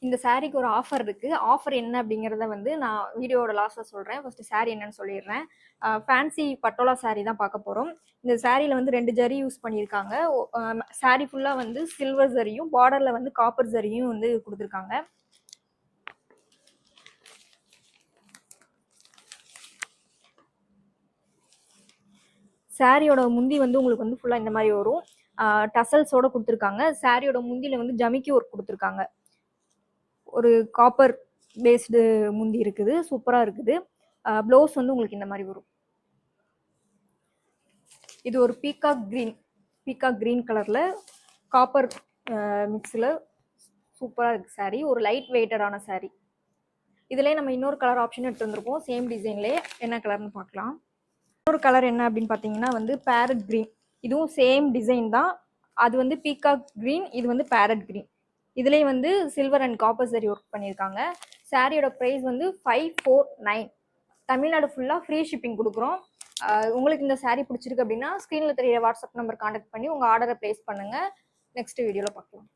இந்த சாரீக்கு ஒரு ஆஃபர் இருக்கு. ஆஃபர் என்ன அப்படிங்கிறத வந்து நான் வீடியோவோட லாஸ்ட்ல சொல்றேன். ஃபர்ஸ்ட் சாரீ என்னன்னு சொல்லிடுறேன். ஃபேன்சி பட்டோலா சாரீ தான் பார்க்க போறோம். இந்த சாரீல வந்து 2 ஜரி யூஸ் பண்ணியிருக்காங்க. சாரீ ஃபுல்லா வந்து சில்வர் ஜரியும், பார்டர்ல வந்து காப்பர் ஜரியும் வந்து கொடுத்துருக்காங்க. சாரியோட முந்தி வந்து உங்களுக்கு வந்து ஃபுல்லா இந்த மாதிரி வரும். டசல்ஸோட கொடுத்துருக்காங்க. சாரியோட முந்தியில வந்து ஜமிக்கி ஒர்க் கொடுத்துருக்காங்க. ஒரு காப்பர் பேஸ்டு முந்தி இருக்குது, சூப்பரா இருக்குது. ப்ளவுஸ் வந்து உங்களுக்கு இந்த மாதிரி வரும். இது ஒரு பீகாக் கிரீன் கலர்ல காப்பர் மிக்ஸில் சூப்பரா இருக்கு சாரி. ஒரு லைட் வெயிட்டடான சாரி. இதுலயே நம்ம இன்னொரு கலர் ஆப்ஷன் எடுத்து வந்திருக்கோம். சேம் டிசைன்லேயே என்ன கலர்னு பார்க்கலாம். இன்னொரு கலர் என்ன அப்படின்னு பார்த்தீங்கன்னா வந்து பேரட் கிரீன். இதுவும் சேம் டிசைன் தான். அது வந்து பீகாக் கிரீன், இது வந்து பேரட் கிரீன். இதுலேயே வந்து சில்வர் அண்ட் காப்பர் சரி ஒர்க் பண்ணியிருக்காங்க. சாரியோட ப்ரைஸ் வந்து 549. தமிழ்நாடு ஃபுல்லாக ஃப்ரீ ஷிப்பிங் கொடுக்குறோம். உங்களுக்கு இந்த சாரீ பிடிச்சிருக்கு அப்படின்னா ஸ்க்ரீனில் தெரியற வாட்ஸ்அப் நம்பர் கான்டாக்ட் பண்ணி உங்கள் ஆர்டரை ப்ளேஸ் பண்ணுங்கள். நெக்ஸ்ட் வீடியோவில் பார்க்கலாம்.